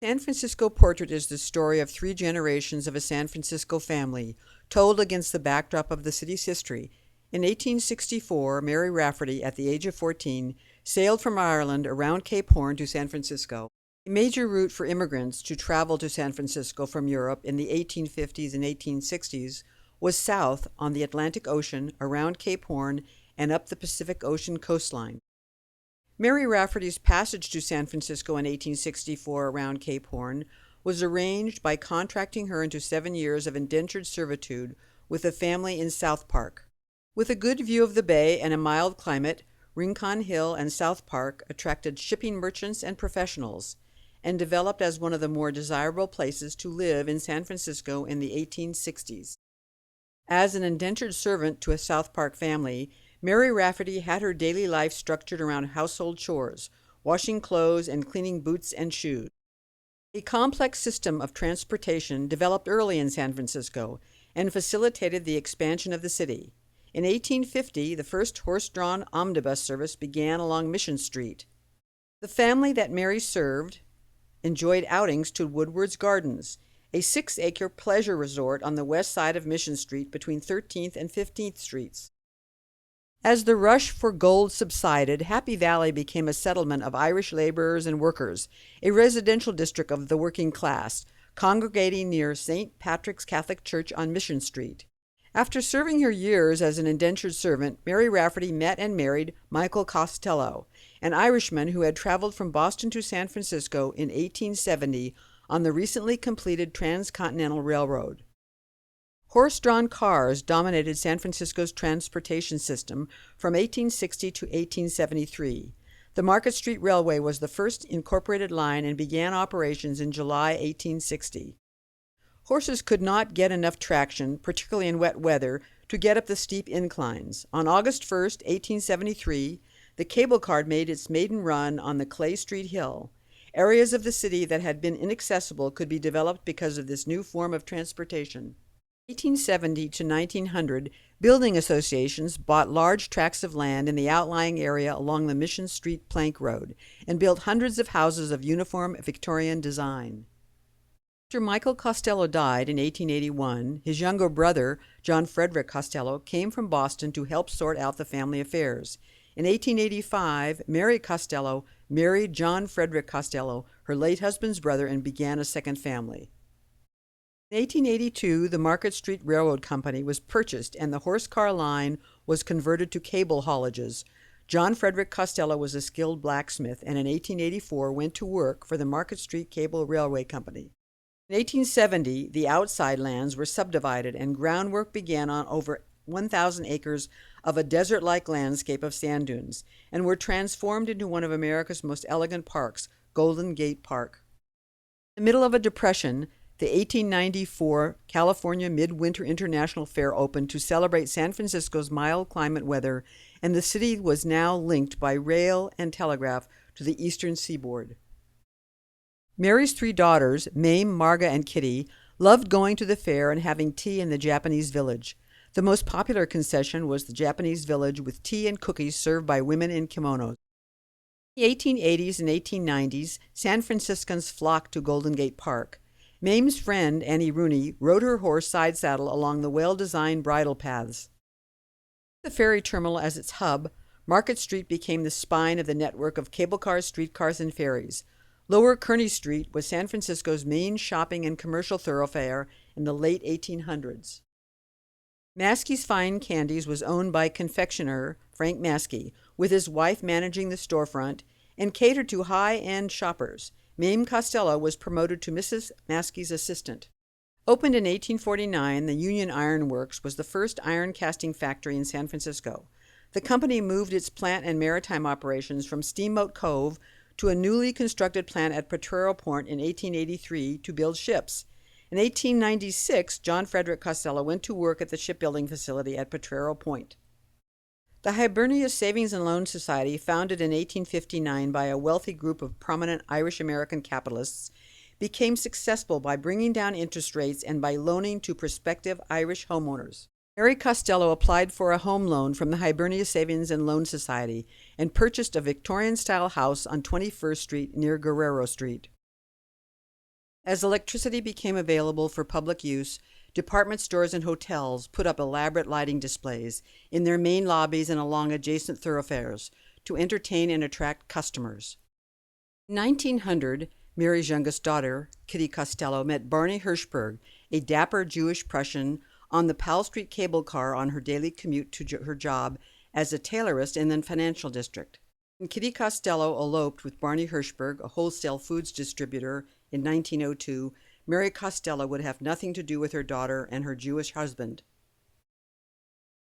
San Francisco Portrait is the story of three generations of a San Francisco family, told against the backdrop of the city's history. In 1864, Mary Rafferty, at the age of 14, sailed from Ireland around Cape Horn to San Francisco. A major route for immigrants to travel to San Francisco from Europe in the 1850s and 1860s was south on the Atlantic Ocean, around Cape Horn, and up the Pacific Ocean coastline. Mary Rafferty's passage to San Francisco in 1864 around Cape Horn was arranged by contracting her into 7 years of indentured servitude with a family in South Park. With a good view of the bay and a mild climate, Rincon Hill and South Park attracted shipping merchants and professionals, and developed as one of the more desirable places to live in San Francisco in the 1860s. As an indentured servant to a South Park family, Mary Rafferty had her daily life structured around household chores, washing clothes and cleaning boots and shoes. A complex system of transportation developed early in San Francisco and facilitated the expansion of the city. In 1850, the first horse-drawn omnibus service began along Mission Street. The family that Mary served enjoyed outings to Woodward's Gardens, a 6-acre pleasure resort on the west side of Mission Street between 13th and 15th Streets. As the rush for gold subsided, Happy Valley became a settlement of Irish laborers and workers, a residential district of the working class, congregating near St. Patrick's Catholic Church on Mission Street. After serving her years as an indentured servant, Mary Rafferty met and married Michael Costello, an Irishman who had traveled from Boston to San Francisco in 1870 on the recently completed Transcontinental Railroad. Horse-drawn cars dominated San Francisco's transportation system from 1860 to 1873. The Market Street Railway was the first incorporated line and began operations in July 1860. Horses could not get enough traction, particularly in wet weather, to get up the steep inclines. On August 1, 1873, the cable car made its maiden run on the Clay Street Hill. Areas of the city that had been inaccessible could be developed because of this new form of transportation. 1870 to 1900, building associations bought large tracts of land in the outlying area along the Mission Street Plank Road and built hundreds of houses of uniform Victorian design. After Michael Costello died in 1881, his younger brother, John Frederick Costello, came from Boston to help sort out the family affairs. In 1885, Mary Costello married John Frederick Costello, her late husband's brother, and began a second family. In 1882, the Market Street Railroad Company was purchased and the horse car line was converted to cable haulages. John Frederick Costello was a skilled blacksmith and in 1884 went to work for the Market Street Cable Railway Company. In 1870, the outside lands were subdivided and groundwork began on over 1,000 acres of a desert-like landscape of sand dunes and were transformed into one of America's most elegant parks, Golden Gate Park. In the middle of a depression, the 1894 California Midwinter International Fair opened to celebrate San Francisco's mild climate weather, and the city was now linked by rail and telegraph to the eastern seaboard. Mary's 3 daughters, Mame, Marga, and Kitty, loved going to the fair and having tea in the Japanese village. The most popular concession was the Japanese village with tea and cookies served by women in kimonos. In the 1880s and 1890s, San Franciscans flocked to Golden Gate Park. Mame's friend, Annie Rooney, rode her horse side saddle along the well-designed bridle paths. With the ferry terminal as its hub, Market Street became the spine of the network of cable cars, streetcars, and ferries. Lower Kearny Street was San Francisco's main shopping and commercial thoroughfare in the late 1800s. Maskey's Fine Candies was owned by confectioner Frank Maskey, with his wife managing the storefront, and catered to high-end shoppers. Mame Costello was promoted to Mrs. Maskey's assistant. Opened in 1849, the Union Iron Works was the first iron casting factory in San Francisco. The company moved its plant and maritime operations from Steamboat Cove to a newly constructed plant at Potrero Point in 1883 to build ships. In 1896, John Frederick Costello went to work at the shipbuilding facility at Potrero Point. The Hibernia Savings and Loan Society, founded in 1859 by a wealthy group of prominent Irish-American capitalists, became successful by bringing down interest rates and by loaning to prospective Irish homeowners. Mary Costello applied for a home loan from the Hibernia Savings and Loan Society and purchased a Victorian-style house on 21st Street near Guerrero Street. As electricity became available for public use, department stores and hotels put up elaborate lighting displays in their main lobbies and along adjacent thoroughfares to entertain and attract customers. In 1900, Mary's youngest daughter, Kitty Costello, met Barney Hirschberg, a dapper Jewish Prussian, on the Powell Street cable car on her daily commute to her job as a tailorist in the financial district. When Kitty Costello eloped with Barney Hirschberg, a wholesale foods distributor, in 1902, Mary Costello would have nothing to do with her daughter and her Jewish husband.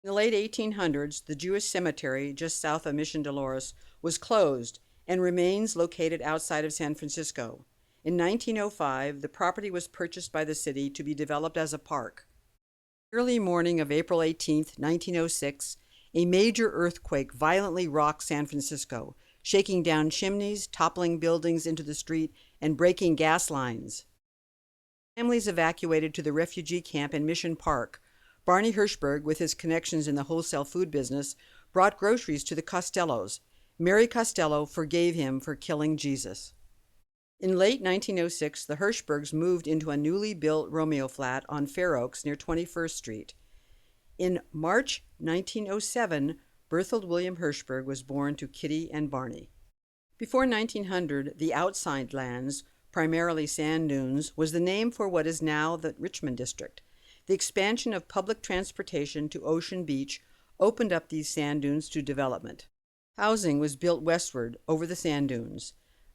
In the late 1800s, the Jewish cemetery just south of Mission Dolores was closed and remains located outside of San Francisco. In 1905, the property was purchased by the city to be developed as a park. Early morning of April 18, 1906, a major earthquake violently rocked San Francisco, shaking down chimneys, toppling buildings into the street, and breaking gas lines. Families evacuated to the refugee camp in Mission Park. Barney Hirschberg, with his connections in the wholesale food business, brought groceries to the Costellos. Mary Costello forgave him for killing Jesus. In late 1906, the Hirschbergs moved into a newly built Romeo flat on Fair Oaks near 21st Street. In March 1907, Berthold William Hirschberg was born to Kitty and Barney. Before 1900, the outside lands, primarily sand dunes, was the name for what is now the Richmond District. The expansion of public transportation to Ocean Beach opened up these sand dunes to development. Housing was built westward over the sand dunes.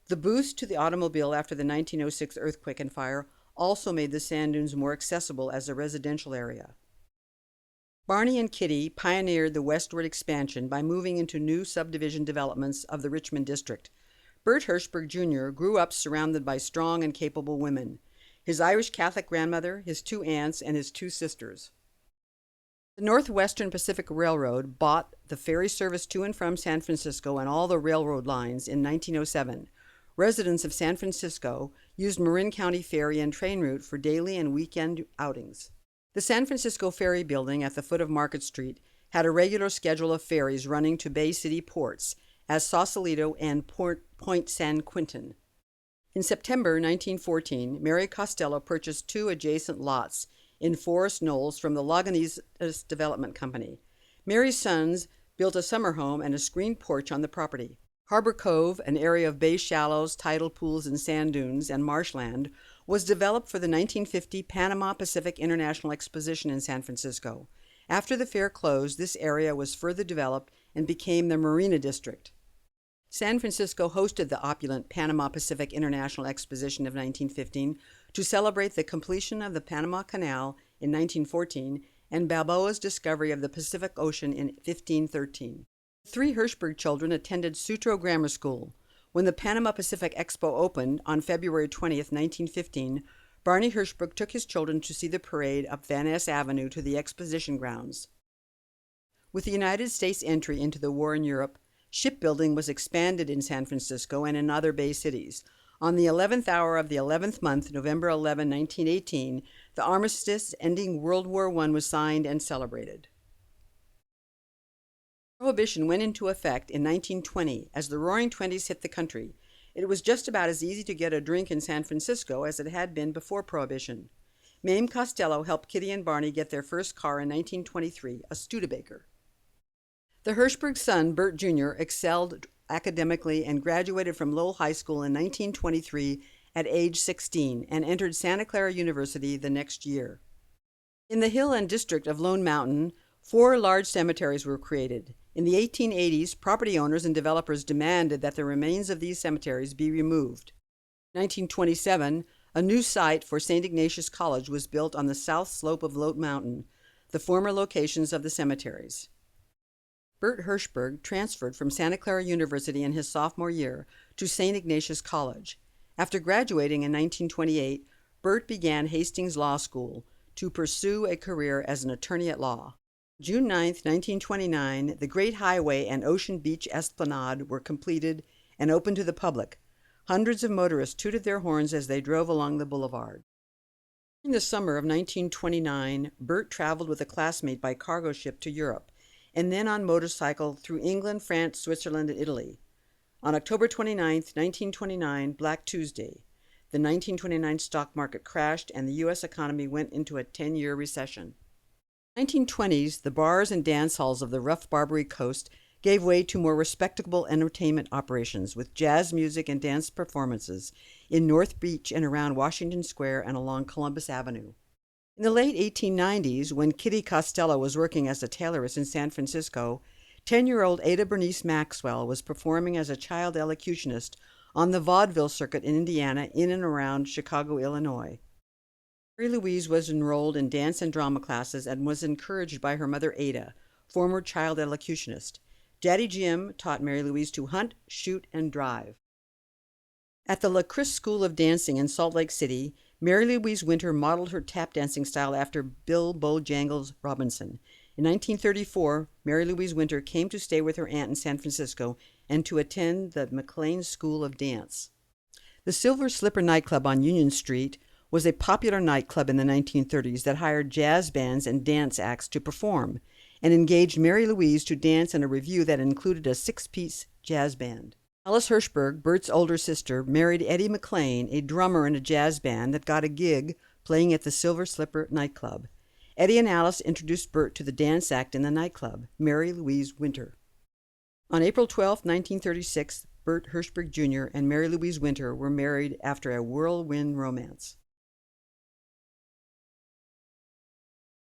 The boost to the automobile after the 1906 earthquake and fire also made the sand dunes more accessible as a residential area. Barney and Kitty pioneered the westward expansion by moving into new subdivision developments of the Richmond District. Bert Hirschberg Jr. grew up surrounded by strong and capable women, his Irish Catholic grandmother, his 2 aunts, and his 2 sisters. The Northwestern Pacific Railroad bought the ferry service to and from San Francisco and all the railroad lines in 1907. Residents of San Francisco used Marin County Ferry and train route for daily and weekend outings. The San Francisco Ferry Building at the foot of Market Street had a regular schedule of ferries running to Bay City ports as Sausalito and Point San Quentin. In September 1914, Mary Costello purchased 2 adjacent lots in Forest Knolls from the Loganese Development Company. Mary's sons built a summer home and a screened porch on the property. Harbor Cove, an area of bay shallows, tidal pools, and sand dunes and marshland, was developed for the 1950 Panama Pacific International Exposition in San Francisco. After the fair closed, this area was further developed and became the Marina District. San Francisco hosted the opulent Panama Pacific International Exposition of 1915 to celebrate the completion of the Panama Canal in 1914 and Balboa's discovery of the Pacific Ocean in 1513. 3 Hirschberg children attended Sutro Grammar School. When the Panama Pacific Expo opened on February 20, 1915, Barney Hirschberg took his children to see the parade up Van Ness Avenue to the exposition grounds. With the United States entry into the war in Europe, shipbuilding was expanded in San Francisco and in other bay cities. On the 11th hour of the 11th month, November 11, 1918, the armistice ending World War I was signed and celebrated. Prohibition went into effect in 1920 as the Roaring Twenties hit the country. It was just about as easy to get a drink in San Francisco as it had been before Prohibition. Mame Costello helped Kitty and Barney get their first car in 1923, a Studebaker. The Hirschberg son, Bert Jr., excelled academically and graduated from Lowell High School in 1923 at age 16 and entered Santa Clara University the next year. In the hill and district of Lone Mountain, 4 large cemeteries were created. In the 1880s, property owners and developers demanded that the remains of these cemeteries be removed. In 1927, a new site for St. Ignatius College was built on the south slope of Lone Mountain, the former locations of the cemeteries. Bert Hirschberg transferred from Santa Clara University in his sophomore year to St. Ignatius College. After graduating in 1928, Bert began Hastings Law School to pursue a career as an attorney at law. June 9, 1929, the Great Highway and Ocean Beach Esplanade were completed and opened to the public. Hundreds of motorists tooted their horns as they drove along the boulevard. In the summer of 1929, Bert traveled with a classmate by cargo ship to Europe, and then on motorcycle through England, France, Switzerland, and Italy. On October 29, 1929, Black Tuesday, the 1929 stock market crashed and the U.S. economy went into a 10-year recession. In the 1920s, the bars and dance halls of the rough Barbary Coast gave way to more respectable entertainment operations with jazz music and dance performances in North Beach and around Washington Square and along Columbus Avenue. In the late 1890s, when Kitty Costello was working as a tailoress in San Francisco, 10-year-old Ada Bernice Maxwell was performing as a child elocutionist on the vaudeville circuit in Indiana, in and around Chicago, Illinois. Mary Louise was enrolled in dance and drama classes and was encouraged by her mother Ada, former child elocutionist. Daddy Jim taught Mary Louise to hunt, shoot, and drive. At the La Cris School of Dancing in Salt Lake City, Mary Louise Winter modeled her tap dancing style after Bill Bojangles Robinson. In 1934, Mary Louise Winter came to stay with her aunt in San Francisco and to attend the McLean School of Dance. The Silver Slipper nightclub on Union Street was a popular nightclub in the 1930s that hired jazz bands and dance acts to perform, and engaged Mary Louise to dance in a revue that included a 6-piece jazz band. Alice Hirschberg, Bert's older sister, married Eddie McLean, a drummer in a jazz band that got a gig playing at the Silver Slipper nightclub. Eddie and Alice introduced Bert to the dance act in the nightclub, Mary Louise Winter. On April 12, 1936, Bert Hirschberg Jr. and Mary Louise Winter were married after a whirlwind romance.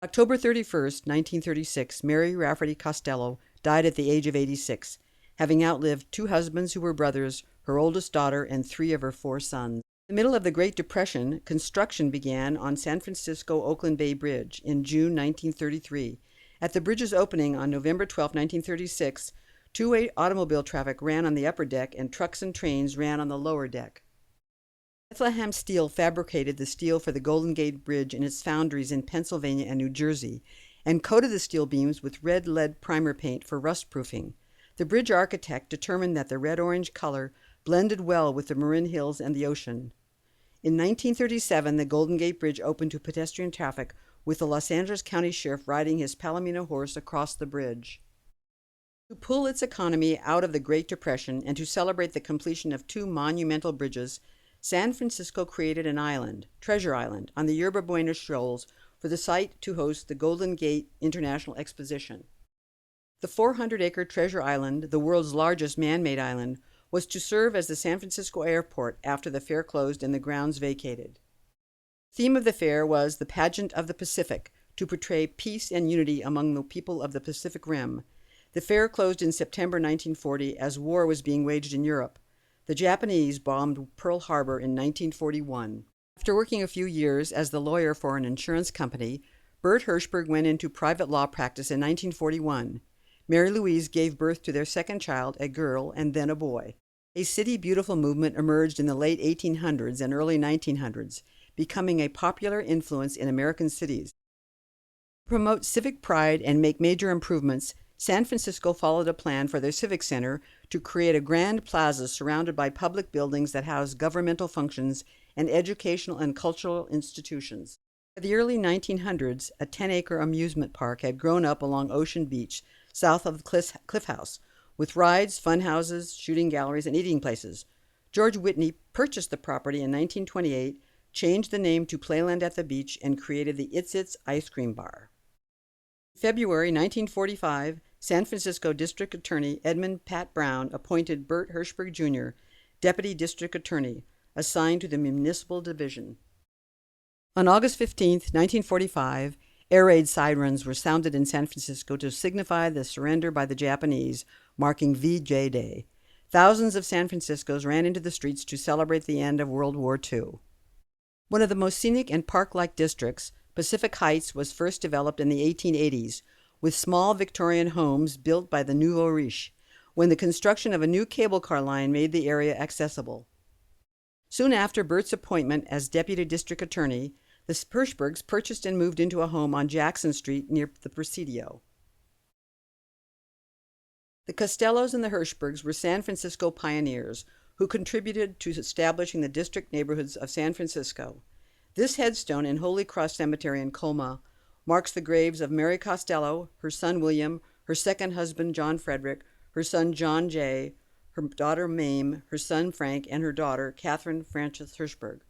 October 31, 1936, Mary Rafferty Costello died at the age of 86, having outlived 2 husbands who were brothers, her oldest daughter, and 3 of her 4 sons. In the middle of the Great Depression, construction began on San Francisco-Oakland Bay Bridge in June 1933. At the bridge's opening on November 12, 1936, two-way automobile traffic ran on the upper deck and trucks and trains ran on the lower deck. Bethlehem Steel fabricated the steel for the Golden Gate Bridge in its foundries in Pennsylvania and New Jersey, and coated the steel beams with red lead primer paint for rust-proofing. The bridge architect determined that the red-orange color blended well with the Marin Hills and the ocean. In 1937, the Golden Gate Bridge opened to pedestrian traffic, with the Los Angeles County Sheriff riding his Palomino horse across the bridge. To pull its economy out of the Great Depression and to celebrate the completion of 2 monumental bridges, San Francisco created an island, Treasure Island, on the Yerba Buena Shoals for the site to host the Golden Gate International Exposition. The 400-acre Treasure Island, the world's largest man-made island, was to serve as the San Francisco airport after the fair closed and the grounds vacated. The theme of the fair was the Pageant of the Pacific, to portray peace and unity among the people of the Pacific Rim. The fair closed in September 1940 as war was being waged in Europe. The Japanese bombed Pearl Harbor in 1941. After working a few years as the lawyer for an insurance company, Bert Hirschberg went into private law practice in 1941. Mary Louise gave birth to their second child, a girl, and then a boy. A City Beautiful movement emerged in the late 1800s and early 1900s, becoming a popular influence in American cities. To promote civic pride and make major improvements, San Francisco followed a plan for their civic center to create a grand plaza surrounded by public buildings that housed governmental functions and educational and cultural institutions. By the early 1900s, a 10-acre amusement park had grown up along Ocean Beach, south of Cliff House, with rides, fun houses, shooting galleries, and eating places. George Whitney purchased the property in 1928, changed the name to Playland at the Beach, and created the It's It's Ice Cream Bar. In February 1945, San Francisco District Attorney Edmund Pat Brown appointed Bert Hirschberg Jr. Deputy District Attorney, assigned to the Municipal Division. On August 15, 1945, air raid sirens were sounded in San Francisco to signify the surrender by the Japanese, marking VJ Day. Thousands of San Franciscans ran into the streets to celebrate the end of World War II. One of the most scenic and park-like districts, Pacific Heights, was first developed in the 1880s, with small Victorian homes built by the nouveau riche, when the construction of a new cable car line made the area accessible. Soon after Bert's appointment as Deputy District Attorney, the Hirschbergs purchased and moved into a home on Jackson Street near the Presidio. The Costellos and the Hirschbergs were San Francisco pioneers who contributed to establishing the district neighborhoods of San Francisco. This headstone in Holy Cross Cemetery in Colma marks the graves of Mary Costello, her son William, her second husband John Frederick, her son John J., her daughter Mame, her son Frank, and her daughter Catherine Frances Hirschberg.